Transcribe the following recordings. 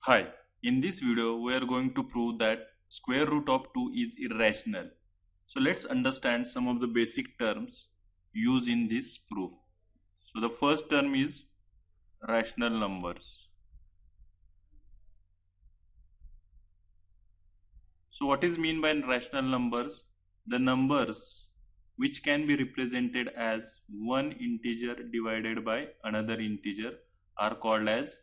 Hi, in this video we are going to prove that square root of 2 is irrational. So let's understand some of the basic terms used in this proof. So the first term is rational numbers. So what is mean by rational numbers? The numbers which can be represented as one integer divided by another integer are called as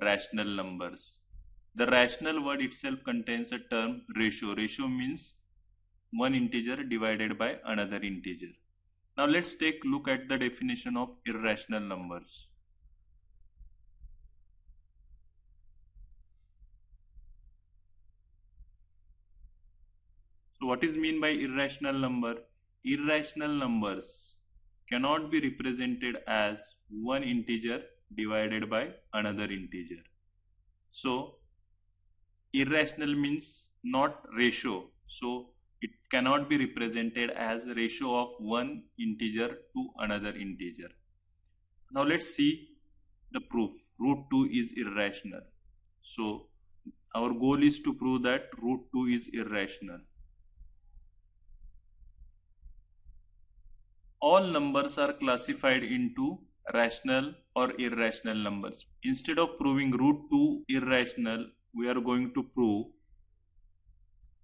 rational numbers. The rational word itself contains a term ratio. Ratio means one integer divided by another integer. Now let's take a look at the definition of irrational numbers. So what is mean by irrational number? Irrational numbers cannot be represented as one integer divided by another integer. So irrational means not ratio. So it cannot be represented as ratio of one integer to another integer. Now let's see the proof. Root 2 is irrational. So our goal is to prove that root 2 is irrational. All numbers are classified into rational or irrational numbers. Instead of proving root 2 irrational, we are going to prove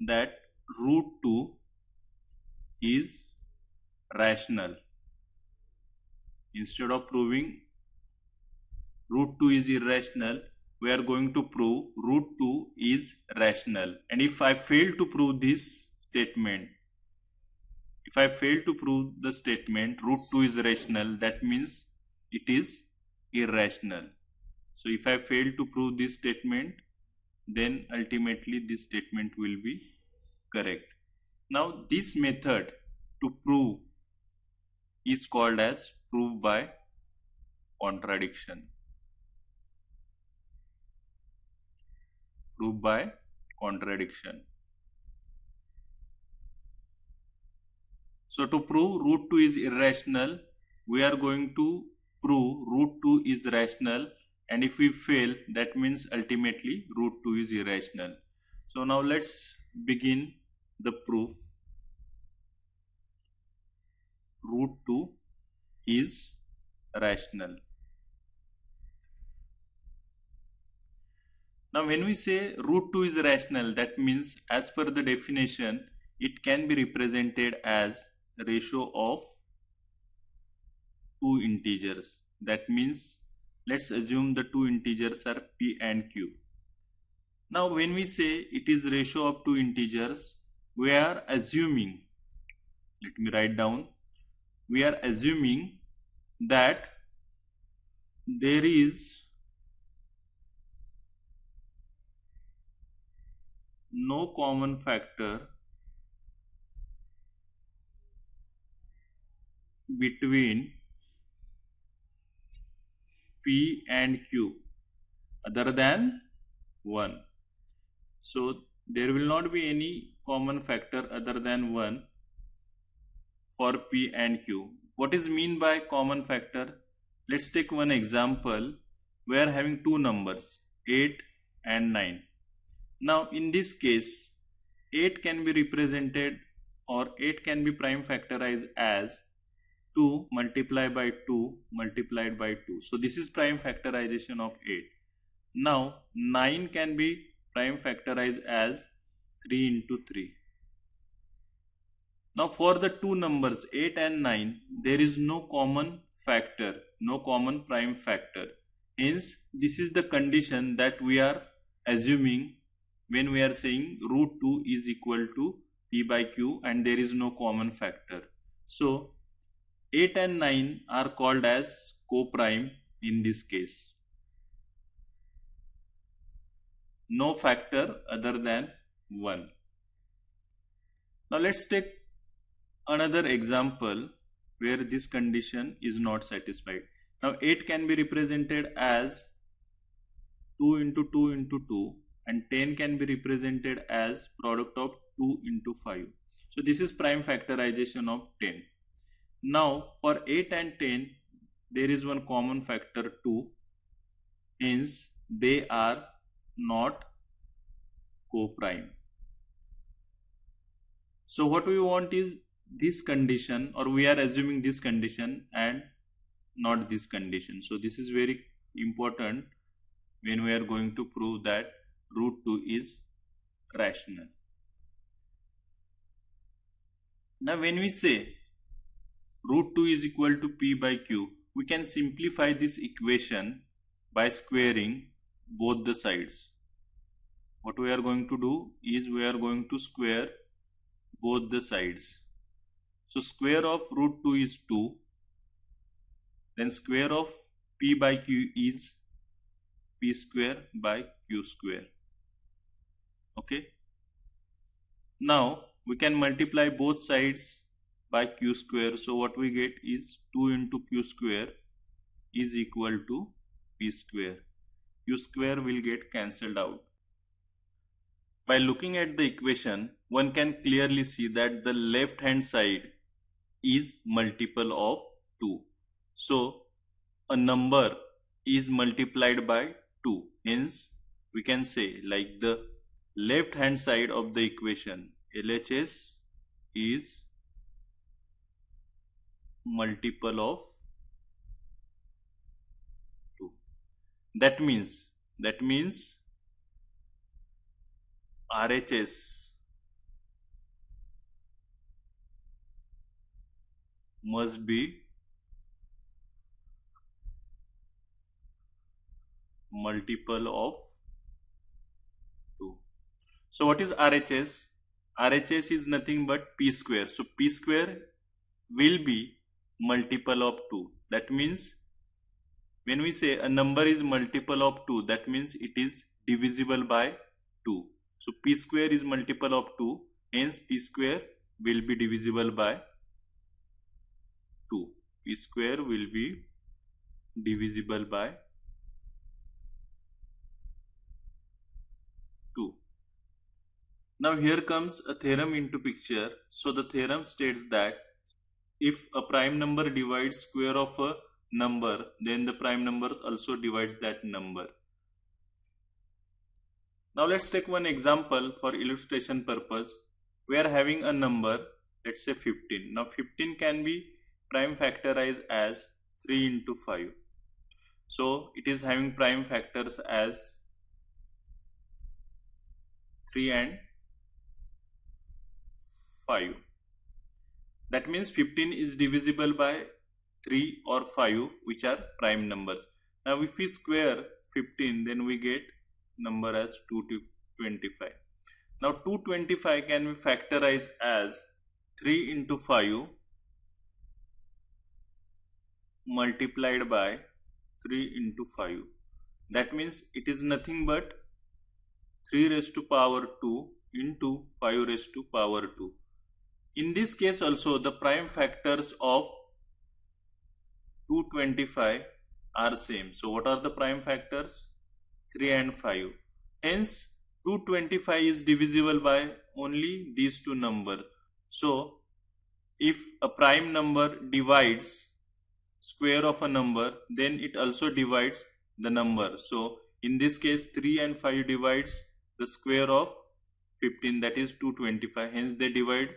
that root 2 is rational. Instead of proving root 2 is irrational, we are going to prove root 2 is rational. And if I fail to prove this statement, if I fail to prove the statement root 2 is rational, that means it is irrational. So if I fail to prove this statement, then ultimately this statement will be correct. Now this method to prove is called as proof by contradiction. Proof by contradiction. So to prove root 2 is irrational, we are going to prove root 2 is rational, and if we fail, that means ultimately root 2 is irrational. So now let's begin the proof. Root 2 is rational. Now when we say root 2 is rational, that means as per the definition, it can be represented as ratio of two integers. That means let's assume the two integers are p and q. Now when we say it is ratio of two integers, we are assuming, let me write down, we are assuming that there is no common factor between p and q other than 1. So there will not be any common factor other than 1 for p and q. What is mean by common factor? Let's take one example. We are having two numbers 8 and 9. Now in this case 8 can be represented, or 8 can be prime factorized as 2 multiplied by 2 multiplied by 2. So this is prime factorization of 8. Now 9 can be prime factorized as 3 into 3. Now for the two numbers 8 and 9, there is no common factor, no common prime factor. Hence this is the condition that we are assuming when we are saying root 2 is equal to p by q and there is no common factor. So 8 and 9 are called as co-prime in this case. No factor other than 1. Now let's take another example where this condition is not satisfied. Now 8 can be represented as 2 into 2 into 2, and 10 can be represented as product of 2 into 5. So this is prime factorization of 10. Now for 8 and 10 there is one common factor 2, hence they are not co-prime. So what we want is this condition, or we are assuming this condition and not this condition. So this is very important when we are going to prove that root 2 is rational. Now when we say root 2 is equal to p by q, we can simplify this equation by squaring both the sides. What we are going to do is we are going to square both the sides. So square of root 2 is 2, then square of p by q is p square by q square. Okay. Now we can multiply both sides by q square. So what we get is 2 into q square is equal to p square. Q square will get cancelled out. By looking at the equation, one can clearly see that the left hand side is multiple of 2. So a number is multiplied by 2. Hence we can say, like, the left hand side of the equation, LHS is multiple of 2. That means RHS must be multiple of 2. So what is RHS? RHS is nothing but p square. So p square will be multiple of 2. That means when we say a number is multiple of 2, that means it is divisible by 2. So p square is multiple of 2, hence p square will be divisible by 2. P square will be divisible by 2. Now here comes a theorem into picture. So the theorem states that if a prime number divides square of a number, then the prime number also divides that number. Now let's take one example for illustration purpose. We are having a number, let's say 15. Now 15 can be prime factorized as 3 into 5. So it is having prime factors as 3 and 5. That means 15 is divisible by 3 or 5, which are prime numbers. Now if we square 15, then we get number as 225. Now 225 can be factorized as 3 into 5 multiplied by 3 into 5. That means it is nothing but 3 raised to power 2 into 5 raised to power 2. In this case also, the prime factors of 225 are same. So what are the prime factors? 3 and 5. Hence 225 is divisible by only these two numbers. So if a prime number divides square of a number, then it also divides the number. So in this case 3 and 5 divides the square of 15, that is 225. Hence they divide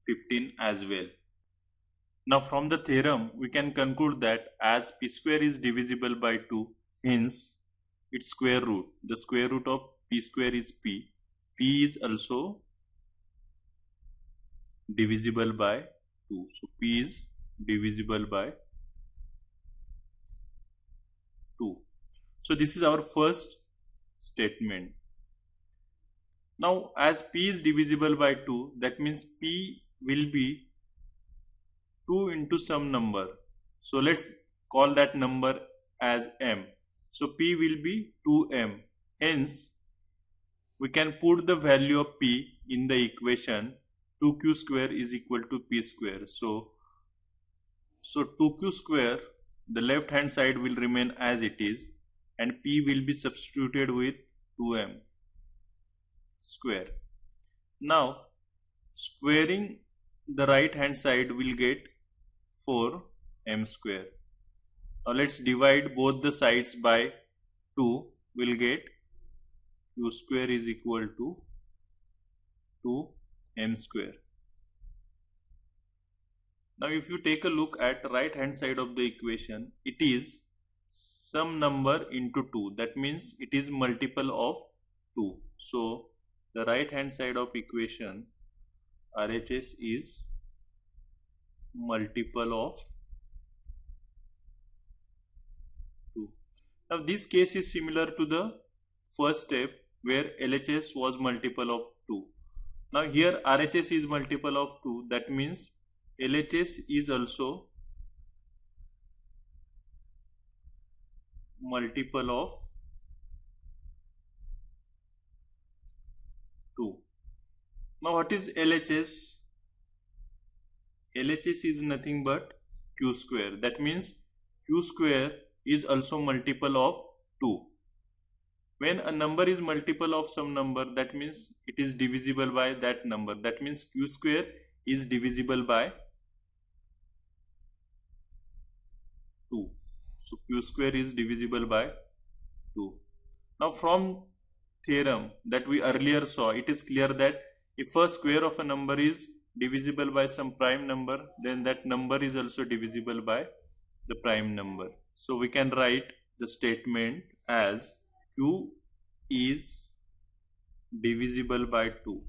15 as well. Now from the theorem we can conclude that as p square is divisible by 2, hence its square root, the square root of p square is p. P is also divisible by 2. So p is divisible by 2. So this is our first statement. Now as p is divisible by 2, that means p will be 2 into some number. So let's call that number as m. So p will be 2m. Hence we can put the value of p in the equation. 2q square is equal to p square. So 2q square, the left hand side will remain as it is, and p will be substituted with 2m square. Now squaring the right hand side will get 4m square. Now let's divide both the sides by 2, will get q square is equal to 2m square. Now if you take a look at right hand side of the equation, it is some number into 2. That means it is multiple of 2. So the right hand side of equation RHS is multiple of 2. Now this case is similar to the first step where LHS was multiple of 2. Now here RHS is multiple of 2. That means LHS is also multiple of 2. Now what is LHS? LHS is nothing but q square. That means q square is also multiple of 2. When a number is multiple of some number, that means it is divisible by that number. That means q square is divisible by 2. So q square is divisible by 2. Now from theorem that we earlier saw, it is clear that if a square of a number is divisible by some prime number, then that number is also divisible by the prime number. So we can write the statement as q is divisible by 2.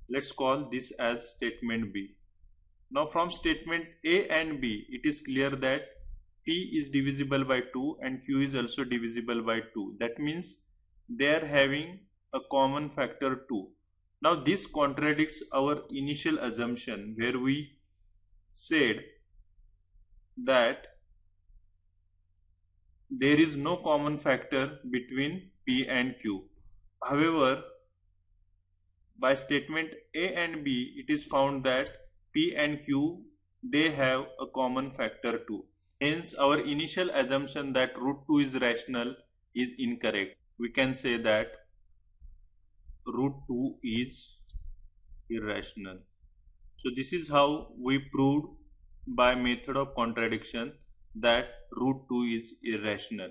Let's call this as statement B. Now from statement A and B, it is clear that P is divisible by 2 and Q is also divisible by 2. That means they are having a common factor 2. Now this contradicts our initial assumption where we said that there is no common factor between P and Q. However, by statement A and B, it is found that P and Q, they have a common factor 2. Hence, our initial assumption that root 2 is rational is incorrect. We can say that root 2 is irrational. So this is how we proved by method of contradiction that root 2 is irrational.